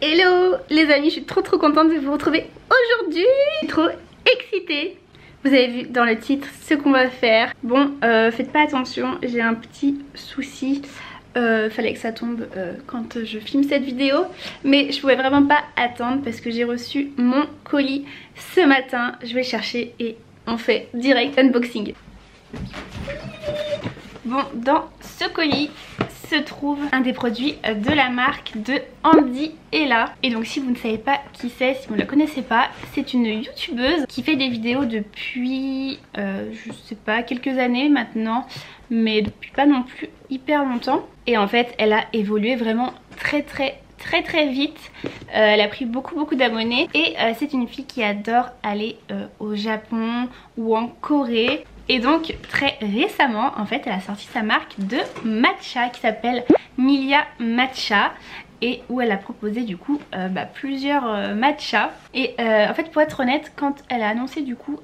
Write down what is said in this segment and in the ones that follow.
Hello les amis, je suis trop contente de vous retrouver aujourd'hui. Je suis trop excitée. Vous avez vu dans le titre ce qu'on va faire. Bon, faites pas attention, j'ai un petit souci. Fallait que ça tombe quand je filme cette vidéo. Mais je pouvais vraiment pas attendre parce que j'ai reçu mon colis ce matin. Je vais le chercher et on fait direct unboxing. Bon, dans ce colis se trouve un des produits de la marque de Andy Ella. Et donc si vous ne savez pas qui c'est, si vous ne la connaissez pas, c'est une youtubeuse qui fait des vidéos depuis je sais pas, quelques années maintenant, mais depuis pas non plus hyper longtemps. Et en fait elle a évolué vraiment très vite. Elle a pris beaucoup d'abonnés et c'est une fille qui adore aller au Japon ou en Corée. Et donc très récemment en fait elle a sorti sa marque de matcha qui s'appelle Milia Matcha, et où elle a proposé du coup plusieurs matchas. Et en fait pour être honnête, quand elle a annoncé du coup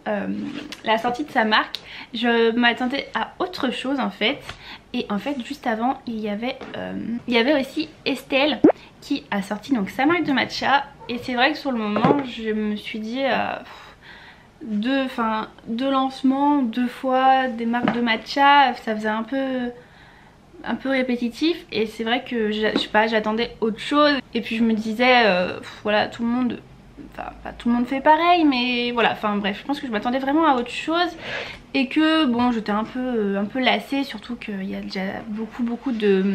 la sortie de sa marque, je m'attendais à autre chose en fait. Et en fait juste avant il y avait aussi Estelle qui a sorti donc sa marque de matcha. Et c'est vrai que sur le moment je me suis dit deux lancements, 2 fois des marques de matcha, ça faisait un peu répétitif. Et c'est vrai que je sais pas, j'attendais autre chose. Et puis je me disais voilà, tout le monde, enfin pas tout le monde fait pareil, mais voilà, enfin bref, je pense que je m'attendais vraiment à autre chose. Et que bon, j'étais un peu lassée, surtout qu'il y a déjà beaucoup de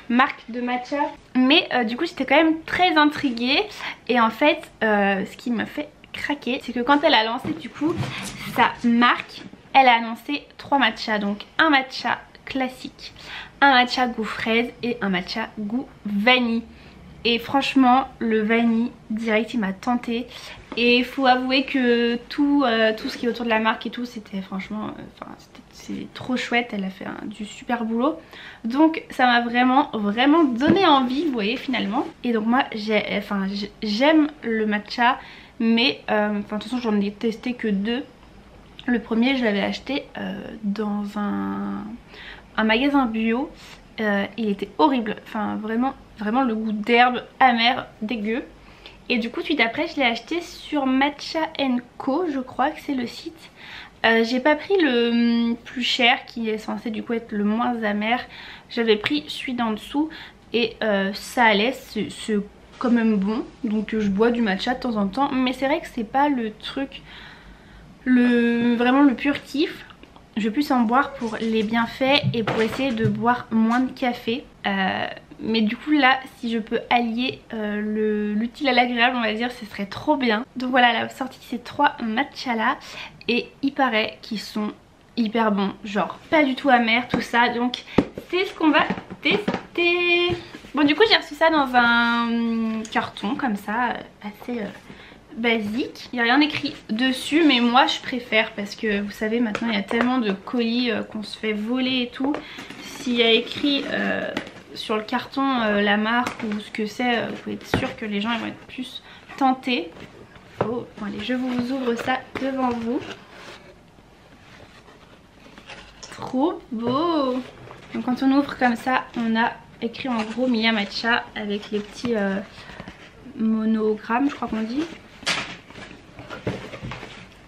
marques de matcha. Mais du coup j'étais quand même très intriguée. Et en fait ce qui m'a fait craquer, c'est que quand elle a lancé du coup sa marque, elle a annoncé 3 matchas. Donc un matcha classique, un matcha goût fraise et un matcha goût vanille. Et franchement le vanille direct il m'a tenté. Et il faut avouer que tout ce qui est autour de la marque et tout, c'était franchement c'est trop chouette. Elle a fait du super boulot, donc ça m'a vraiment donné envie, vous voyez, finalement. Et donc moi j'aime le matcha, mais de toute façon j'en ai testé que 2. Le premier je l'avais acheté dans un magasin bio. Il était horrible, enfin vraiment le goût d'herbe amer dégueu. Et du coup suite après je l'ai acheté sur Matcha & Co, je crois que c'est le site. J'ai pas pris le plus cher qui est censé du coup être le moins amer. J'avais pris celui d'en dessous et ça allait, c'est quand même bon. Donc je bois du matcha de temps en temps, mais c'est vrai que c'est pas le truc vraiment le pur kiff. Je vais plus en boire pour les bienfaits et pour essayer de boire moins de café. Mais du coup là, si je peux allier l'utile à l'agréable, on va dire, ce serait trop bien. Donc voilà, elle a sorti ces 3 matchas là. Et il paraît qu'ils sont hyper bons, genre pas du tout amers, tout ça. Donc c'est ce qu'on va tester. Bon, du coup j'ai reçu ça dans un carton comme ça, assez basique. Il n'y a rien écrit dessus, mais moi je préfère parce que vous savez maintenant il y a tellement de colis qu'on se fait voler et tout. S'il y a écrit sur le carton la marque ou ce que c'est, vous pouvez être sûr que les gens ils vont être plus tentés. Oh, bon allez, je vous ouvre ça devant vous. Trop beau. Donc quand on ouvre comme ça, on a écrit en gros Milia Matcha avec les petits monogrammes, je crois qu'on dit.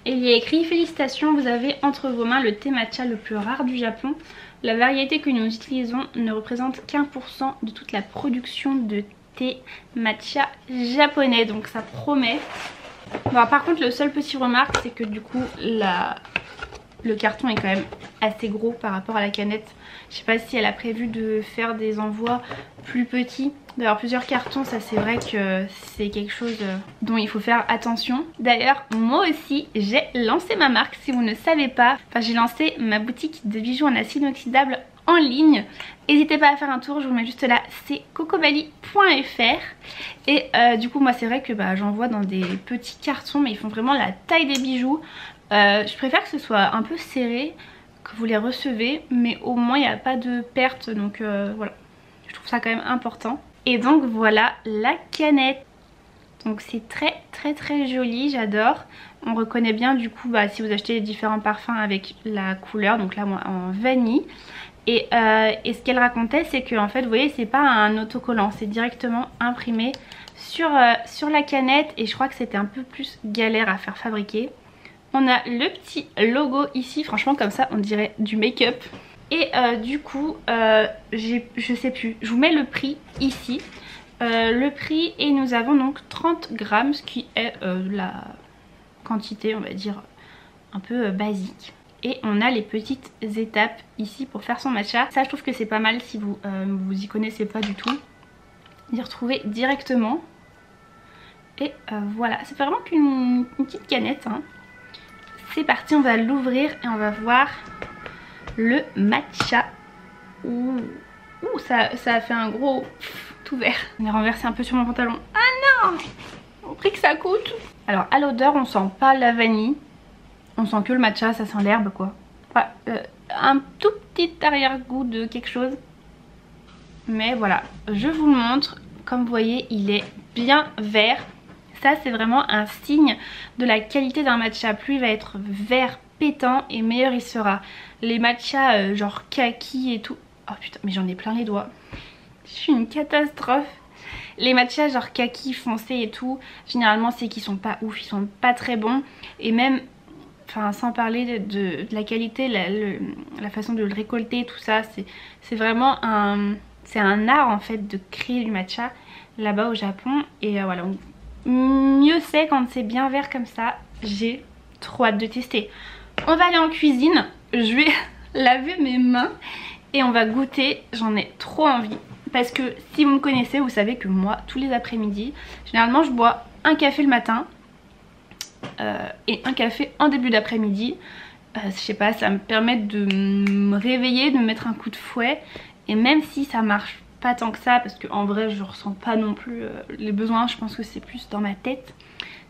Et il y a écrit: félicitations, vous avez entre vos mains le thé matcha le plus rare du Japon. La variété que nous utilisons ne représente qu'1% de toute la production de thé matcha japonais. Donc ça promet. Bon, par contre le seul petit remarque, c'est que du coup le carton est quand même assez gros par rapport à la canette. Je sais pas si elle a prévu de faire des envois plus petits, d'avoir plusieurs cartons. Ça c'est vrai que c'est quelque chose dont il faut faire attention. D'ailleurs moi aussi j'ai lancé ma marque, si vous ne savez pas. Enfin, j'ai lancé ma boutique de bijoux en acier inoxydable en ligne. N'hésitez pas à faire un tour, je vous mets juste là, c'est cocobali.fr. Et du coup moi c'est vrai que j'envoie dans des petits cartons, mais ils font vraiment la taille des bijoux. Je préfère que ce soit un peu serré, que vous les recevez, mais au moins il n'y a pas de perte. Donc voilà, je trouve ça quand même important. Et donc voilà la canette. Donc c'est très joli, j'adore. On reconnaît bien du coup si vous achetez les différents parfums avec la couleur. Donc là moi en vanille. Et ce qu'elle racontait, c'est que en fait vous voyez, c'est pas un autocollant, c'est directement imprimé sur la canette et je crois que c'était un peu plus galère à faire fabriquer. On a le petit logo ici, franchement comme ça on dirait du make-up. Et du coup, je sais plus, je vous mets le prix ici. Le prix et nous avons donc 30 grammes, ce qui est la quantité on va dire un peu basique. Et on a les petites étapes ici pour faire son matcha. Ça je trouve que c'est pas mal si vous vous y connaissez pas du tout. D'y retrouver directement. Et voilà, c'est vraiment qu'une petite canette hein. C'est parti, on va l'ouvrir et on va voir le matcha. Ouh, ça a fait un gros tout vert. On est renversé un peu sur mon pantalon. Ah non, au prix que ça coûte. Alors à l'odeur on sent pas la vanille. On sent que le matcha, ça sent l'herbe quoi. Enfin, un tout petit arrière-goût de quelque chose. Mais voilà, je vous le montre. Comme vous voyez, il est bien vert. Ça c'est vraiment un signe de la qualité d'un matcha. Plus il va être vert pétant et meilleur il sera. Les matchas genre kaki et tout. Oh putain mais j'en ai plein les doigts. Je suis une catastrophe. Les matchas genre kaki foncé et tout, généralement c'est qu'ils sont pas ouf, ils sont pas très bons. Et même, enfin sans parler de la qualité, la façon de le récolter, tout ça, c'est vraiment c'est un art en fait de créer du matcha là-bas au Japon. Et voilà, mieux c'est quand c'est bien vert comme ça. J'ai trop hâte de tester. On va aller en cuisine, je vais laver mes mains et on va goûter. J'en ai trop envie parce que si vous me connaissez, vous savez que moi tous les après-midi généralement je bois un café le matin et un café en début d'après-midi. Je sais pas, ça me permet de me réveiller, de me mettre un coup de fouet. Et même si ça marche pas tant que ça, parce qu'en vrai je ressens pas non plus les besoins, je pense que c'est plus dans ma tête.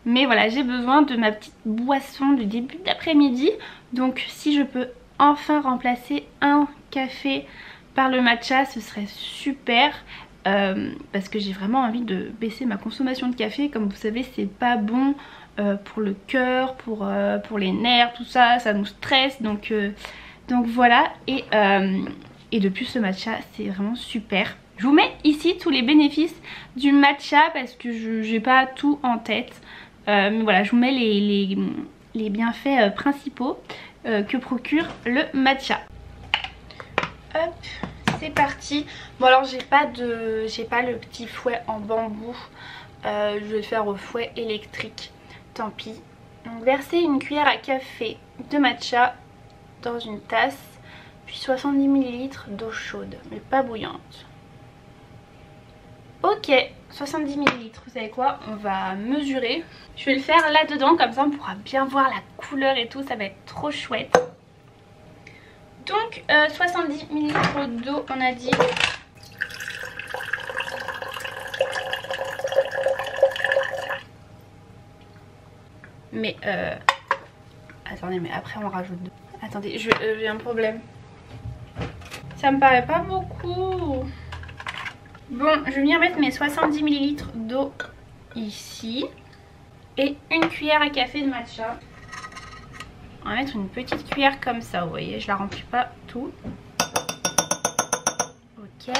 Mais voilà, j'ai besoin de ma petite boisson du début d'après-midi. Donc si je peux enfin remplacer un café par le matcha, ce serait super. Parce que j'ai vraiment envie de baisser ma consommation de café. Comme vous savez, c'est pas bon pour le cœur, pour les nerfs, tout ça, ça nous stresse. Donc voilà. Et de plus, le matcha, c'est vraiment super. Je vous mets ici tous les bénéfices du matcha parce que j'ai pas tout en tête. Mais voilà, je vous mets les bienfaits principaux que procure le matcha. Hop, c'est parti. Bon alors j'ai pas le petit fouet en bambou. Je vais le faire au fouet électrique. Tant pis. Donc verser une cuillère à café de matcha dans une tasse. Puis 70 ml d'eau chaude, mais pas bouillante. Ok, 70 ml, vous savez quoi, on va mesurer. Je vais le faire là-dedans, comme ça on pourra bien voir la couleur et tout, ça va être trop chouette. Donc 70 ml d'eau, on a dit. Mais attendez, mais après on rajoute deux. Attendez, j'ai un problème. Ça me paraît pas beaucoup. Bon, je vais venir mettre mes 70 ml d'eau ici. Et une cuillère à café de matcha. On va mettre une petite cuillère comme ça, vous voyez, je la remplis pas tout. Ok,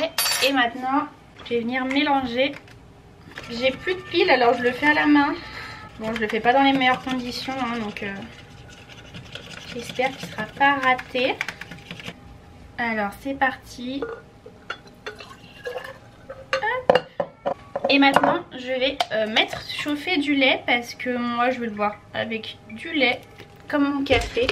et maintenant, je vais venir mélanger. J'ai plus de pile, alors je le fais à la main. Bon, je le fais pas dans les meilleures conditions, hein, donc j'espère qu'il sera pas raté. Alors, c'est parti. Hop. Et maintenant, je vais mettre chauffer du lait parce que moi, je vais le boire avec du lait. Comme mon café.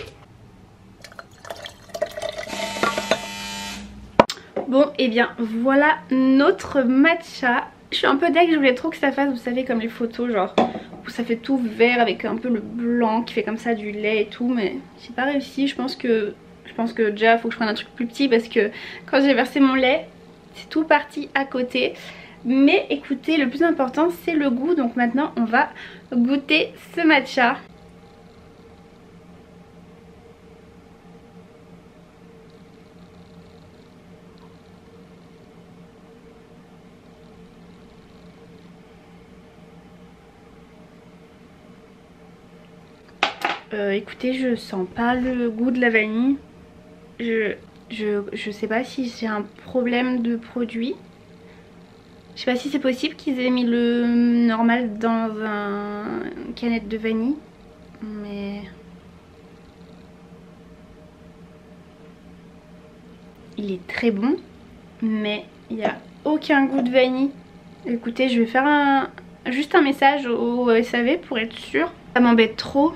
Bon et bien voilà notre matcha. Je suis un peu deg, je voulais trop que ça fasse, vous savez, comme les photos genre où ça fait tout vert avec un peu le blanc qui fait comme ça du lait et tout, mais j'ai pas réussi. Je pense que déjà faut que je prenne un truc plus petit parce que quand j'ai versé mon lait c'est tout parti à côté. Mais écoutez, le plus important c'est le goût, donc maintenant on va goûter ce matcha. Écoutez, je sens pas le goût de la vanille. Je sais pas si j'ai un problème de produit. Je sais pas si c'est possible qu'ils aient mis le normal dans une canette de vanille. Mais... il est très bon. Mais il n'y a aucun goût de vanille. Écoutez, je vais faire juste un message au SAV pour être sûre. Ça m'embête trop.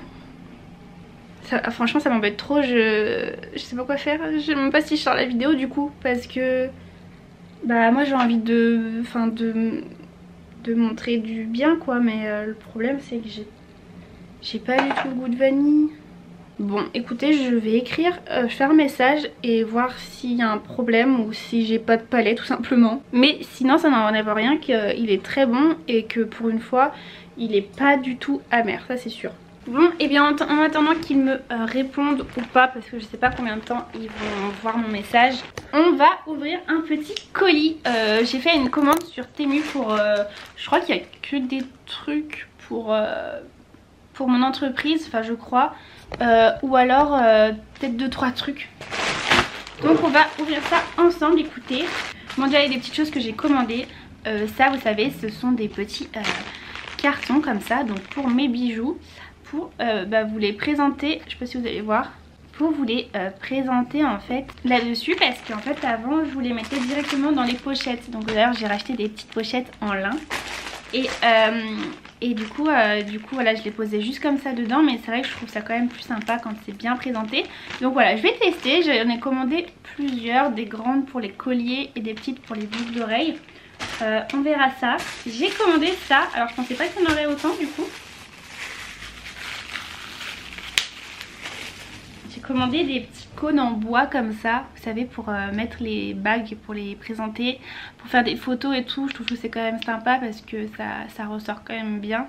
Franchement ça m'embête trop, je sais pas quoi faire. Je sais même pas si je sors la vidéo du coup. Parce que bah moi j'ai envie de montrer du bien quoi. Mais le problème c'est que j'ai pas du tout le goût de vanille. Bon écoutez, je vais écrire, faire un message et voir s'il y a un problème ou si j'ai pas de palais tout simplement. Mais sinon ça n'enlève rien qu'il est très bon et que pour une fois il est pas du tout amer, ça c'est sûr. Bon et bien en attendant qu'ils me répondent ou pas, parce que je sais pas combien de temps ils vont voir mon message, on va ouvrir un petit colis. J'ai fait une commande sur Temu pour... je crois qu'il y a que des trucs pour mon entreprise, enfin je crois. Ou alors peut-être 2-3 trucs. Donc on va ouvrir ça ensemble. Écoutez, bon déjà il y a des petites choses que j'ai commandées. Ça vous savez ce sont des petits cartons comme ça, donc pour mes bijoux, pour vous les présenter, je sais pas si vous allez voir, pour vous les présenter en fait là-dessus, parce qu'en fait avant je vous les mettais directement dans les pochettes. Donc d'ailleurs j'ai racheté des petites pochettes en lin. Et du coup voilà, je les posais juste comme ça dedans. Mais c'est vrai que je trouve ça quand même plus sympa quand c'est bien présenté. Donc voilà, je vais tester. J'en ai commandé plusieurs, des grandes pour les colliers et des petites pour les boucles d'oreilles. On verra ça. J'ai commandé ça, alors je pensais pas qu'il y en aurait autant du coup. J'ai commandé des petits cônes en bois comme ça, vous savez, pour mettre les bagues, pour les présenter, pour faire des photos et tout. Je trouve que c'est quand même sympa parce que ça ressort quand même bien.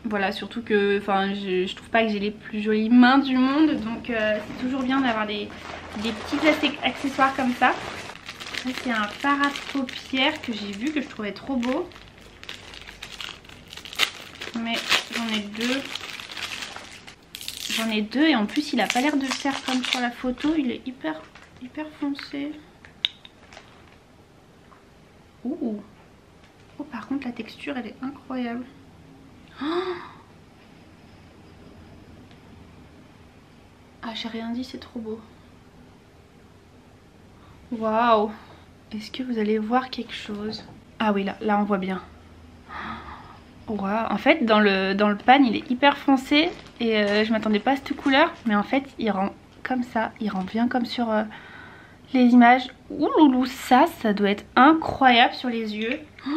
Voilà, surtout que je trouve pas que j'ai les plus jolies mains du monde, donc c'est toujours bien d'avoir des petits accessoires comme ça. Ça c'est un fard à paupières que j'ai vu, que je trouvais trop beau. Mais j'en ai deux. J'en ai deux et en plus il a pas l'air de faire comme sur la photo, il est hyper foncé. Ouh. Oh par contre la texture elle est incroyable. Oh, ah j'ai rien dit, c'est trop beau. Waouh. Est-ce que vous allez voir quelque chose? Ah oui là on voit bien. Waouh. En fait dans le pan il est hyper foncé. Et je m'attendais pas à cette couleur, mais en fait il rend comme ça, il rend bien comme sur les images. Ouh loulou, ça doit être incroyable sur les yeux. Oh,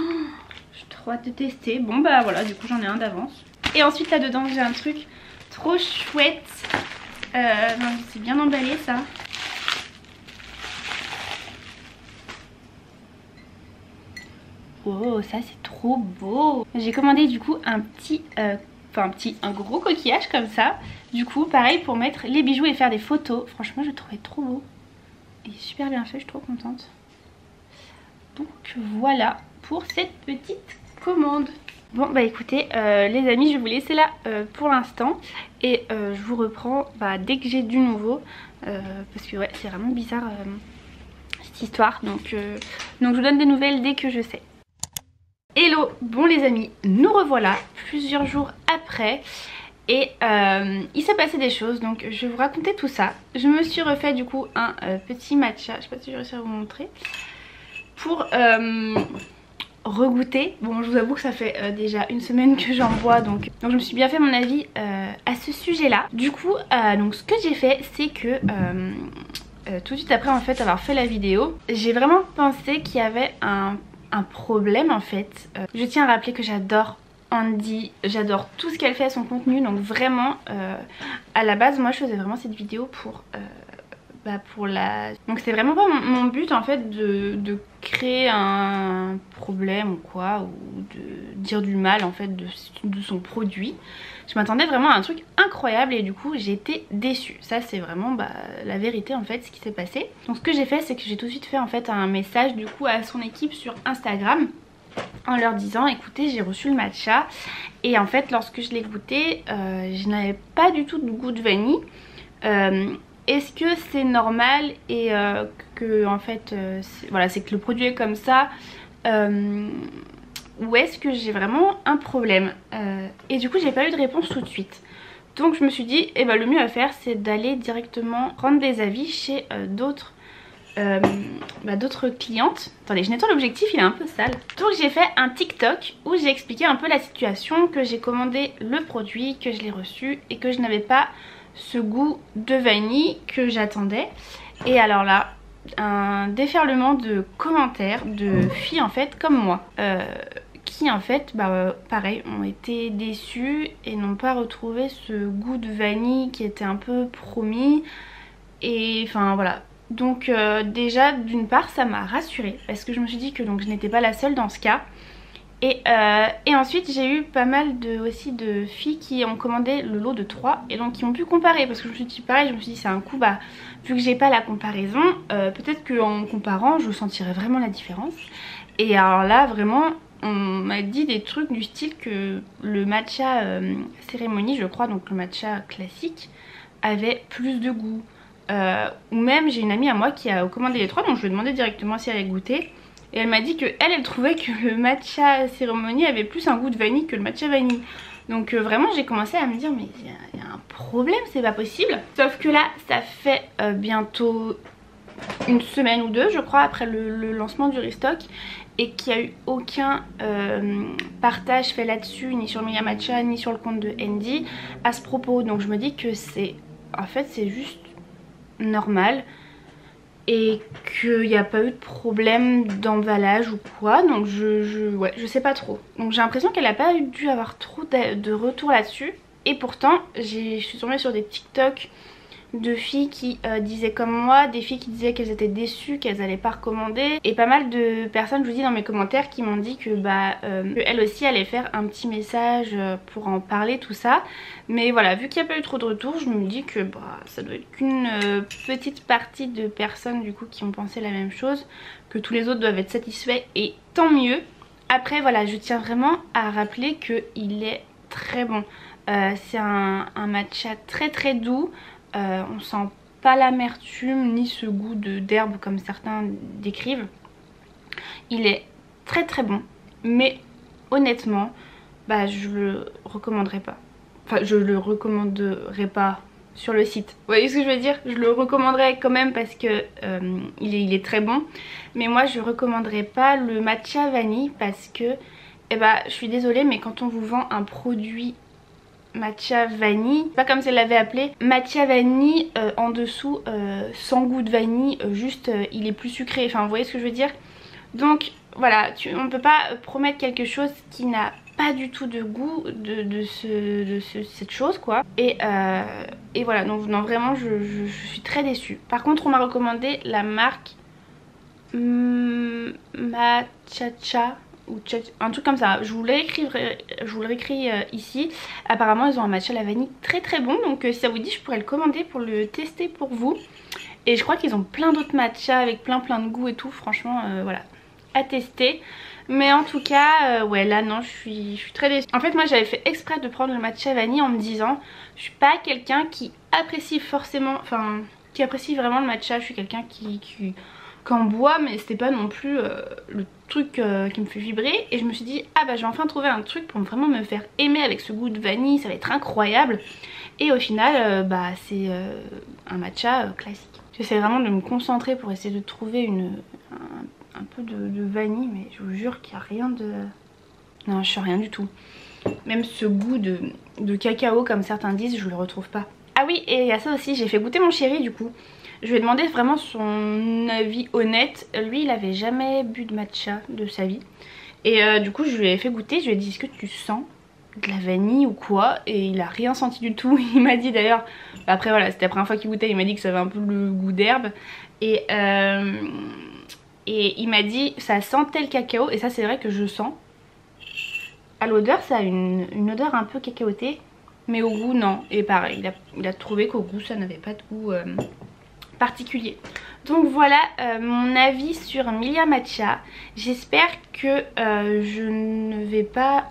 j'ai trop hâte de tester. Bon bah voilà, du coup j'en ai un d'avance. Et ensuite là dedans j'ai un truc trop chouette. C'est bien emballé ça. Oh ça c'est trop beau. J'ai commandé du coup un gros coquillage comme ça. Du coup pareil pour mettre les bijoux et faire des photos. Franchement je le trouvais trop beau. Et super bien fait, je suis trop contente. Donc voilà pour cette petite commande. Bon bah écoutez les amis, je vais vous laisser là pour l'instant. Et je vous reprends dès que j'ai du nouveau. Parce que ouais c'est vraiment bizarre cette histoire. Donc je vous donne des nouvelles dès que je sais. Hello, bon les amis, nous revoilà plusieurs jours après et il s'est passé des choses, donc je vais vous raconter tout ça. Je me suis refait du coup un petit matcha, je sais pas si je vais réussir à vous montrer, pour regoûter. Bon je vous avoue que ça fait déjà une semaine que j'en bois, donc je me suis bien fait mon avis à ce sujet là. Du coup donc ce que j'ai fait c'est que tout de suite après en fait avoir fait la vidéo, j'ai vraiment pensé qu'il y avait un problème en fait. Je tiens à rappeler que j'adore Andy, j'adore tout ce qu'elle fait à son contenu, donc vraiment à la base moi je faisais vraiment cette vidéo pour donc c'est vraiment pas mon but en fait de créer un problème ou quoi, ou de dire du mal en fait de son produit. Je m'attendais vraiment à un truc incroyable et du coup j'ai été déçue. Ça c'est vraiment la vérité en fait, ce qui s'est passé. Donc ce que j'ai fait c'est que j'ai tout de suite fait en fait un message du coup à son équipe sur Instagram en leur disant écoutez j'ai reçu le matcha et en fait lorsque je l'ai goûté je n'avais pas du tout de goût de vanille. Est-ce que c'est normal et que en fait voilà c'est que le produit est comme ça ou est-ce que j'ai vraiment un problème. Et du coup j'ai pas eu de réponse tout de suite. Donc je me suis dit, eh ben, le mieux à faire c'est d'aller directement prendre des avis chez d'autres clientes. Attendez, je nettoie l'objectif, il est un peu sale. Donc j'ai fait un TikTok où j'ai expliqué un peu la situation, que j'ai commandé le produit, que je l'ai reçu et que je n'avais pas ce goût de vanille que j'attendais. Et alors là, un déferlement de commentaires de filles en fait comme moi, qui en fait pareil ont été déçues et n'ont pas retrouvé ce goût de vanille qui était un peu promis. Et enfin voilà. Donc déjà d'une part ça m'a rassurée parce que je me suis dit que donc je n'étais pas la seule dans ce cas. Et ensuite j'ai eu pas mal aussi de filles qui ont commandé le lot de 3 et donc qui ont pu comparer, parce que je me suis dit pareil, je me suis dit c'est un coup, bah vu que j'ai pas la comparaison, peut-être qu'en comparant je sentirais vraiment la différence. Et alors là vraiment on m'a dit des trucs du style que le matcha cérémonie, je crois, donc le matcha classique, avait plus de goût. Ou même j'ai une amie à moi qui a commandé les 3, donc je lui ai demandé directement si elle avait goûté. Et elle m'a dit que elle trouvait que le matcha cérémonie avait plus un goût de vanille que le matcha vanille. Donc vraiment j'ai commencé à me dire mais il y a un problème, c'est pas possible. Sauf que là ça fait bientôt une semaine ou deux je crois après le lancement du restock, et qu'il n'y a eu aucun partage fait là-dessus, ni sur Milia Matcha ni sur le compte de Andy à ce propos. Donc je me dis que c'est en fait c'est juste normal et qu'il n'y a pas eu de problème d'emballage ou quoi. Donc je sais pas trop. Donc j'ai l'impression qu'elle n'a pas dû avoir trop de retours là-dessus. Et pourtant je suis tombée sur des TikTok de filles qui disaient comme moi, des filles qui disaient qu'elles étaient déçues, qu'elles allaient pas recommander, et pas mal de personnes, je vous dis dans mes commentaires, qui m'ont dit que elles aussi allaient faire un petit message pour en parler, tout ça. Mais voilà, vu qu'il n'y a pas eu trop de retours, je me dis que ça doit être qu'une petite partie de personnes du coup qui ont pensé la même chose, que tous les autres doivent être satisfaits, et tant mieux. Après voilà, je tiens vraiment à rappeler qu'il est très bon. C'est un matcha très très doux. On sent pas l'amertume ni ce goût d'herbe comme certains décrivent. Il est très très bon, mais honnêtement je le recommanderais pas. Enfin je le recommanderais pas sur le site, vous voyez ce que je veux dire. Je le recommanderais quand même parce que il est très bon, mais moi je recommanderais pas le matcha vanille parce que je suis désolée, mais quand on vous vend un produit matcha vanille, pas comme elle l'avait appelé, matcha vanille en dessous sans goût de vanille, juste il est plus sucré, enfin vous voyez ce que je veux dire. Donc voilà, on ne peut pas promettre quelque chose qui n'a pas du tout de goût cette chose quoi. Et voilà, donc non vraiment je suis très déçue. Par contre on m'a recommandé la marque Matcha ou un truc comme ça, je vous le réécris ici. Apparemment ils ont un matcha à la vanille très très bon, donc si ça vous dit je pourrais le commander pour le tester pour vous. Et je crois qu'ils ont plein d'autres matchas avec plein de goûts et tout, franchement voilà, à tester. Mais en tout cas ouais là non, je suis très déçue. En fait moi j'avais fait exprès de prendre le matcha vanille en me disant je suis pas quelqu'un qui apprécie forcément, enfin qui apprécie vraiment le matcha, je suis quelqu'un qui en boit, mais c'était pas non plus le truc qui me fait vibrer. Et je me suis dit je vais enfin trouver un truc pour vraiment me faire aimer avec ce goût de vanille, ça va être incroyable. Et au final c'est un matcha classique. J'essaie vraiment de me concentrer pour essayer de trouver un peu de vanille, mais je vous jure qu'il n'y a rien de... Non, je sens rien du tout. Même ce goût de cacao comme certains disent, je le retrouve pas. Ah oui, et il y a ça aussi, j'ai fait goûter mon chéri du coup. Je lui ai demandé vraiment son avis honnête. Lui il avait jamais bu de matcha de sa vie. Et du coup je lui ai fait goûter, je lui ai dit est-ce que tu sens de la vanille ou quoi? Et il a rien senti du tout. Il m'a dit d'ailleurs, après voilà c'était la première fois qu'il goûtait, il m'a dit que ça avait un peu le goût d'herbe. Et il m'a dit ça sentait le cacao, et ça c'est vrai que je sens. À l'odeur ça a une odeur un peu cacaotée, mais au goût non. Et pareil il a trouvé qu'au goût ça n'avait pas de goût particulier. Donc voilà mon avis sur Milia Matcha. J'espère que je ne vais pas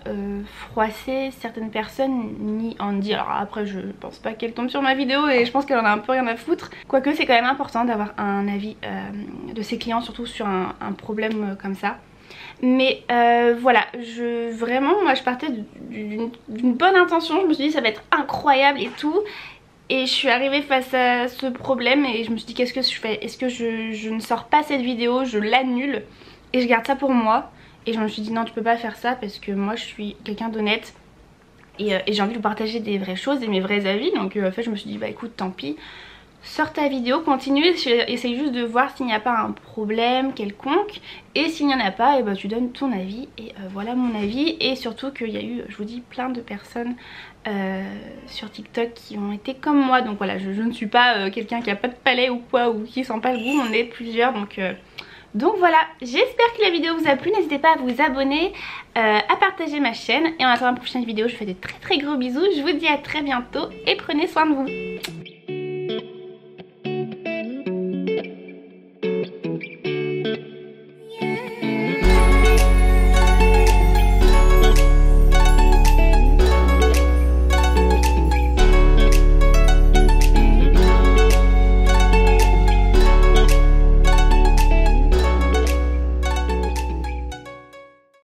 froisser certaines personnes ni Andy. Alors après je pense pas qu'elle tombe sur ma vidéo et je pense qu'elle en a un peu rien à foutre. Quoique c'est quand même important d'avoir un avis de ses clients, surtout sur un problème comme ça. Mais voilà, vraiment moi je partais d'une bonne intention. Je me suis dit ça va être incroyable et tout. Et je suis arrivée face à ce problème et je me suis dit qu'est-ce que je fais? Est-ce que je ne sors pas cette vidéo, je l'annule et je garde ça pour moi? Et je me suis dit non, tu peux pas faire ça parce que moi je suis quelqu'un d'honnête et j'ai envie de vous partager des vraies choses et mes vrais avis. Donc en fait je me suis dit bah écoute, tant pis, sors ta vidéo, continue, essaye juste de voir s'il n'y a pas un problème quelconque. Et s'il n'y en a pas, et bah tu donnes ton avis. Et voilà mon avis. Et surtout qu'il y a eu, je vous dis, plein de personnes sur TikTok qui ont été comme moi. Donc voilà, je ne suis pas quelqu'un qui a pas de palais ou quoi, ou qui sent pas le goût. On est plusieurs, donc voilà, j'espère que la vidéo vous a plu. N'hésitez pas à vous abonner, à partager ma chaîne. Et en attendant la prochaine vidéo, je vous fais de très gros bisous. Je vous dis à très bientôt et prenez soin de vous.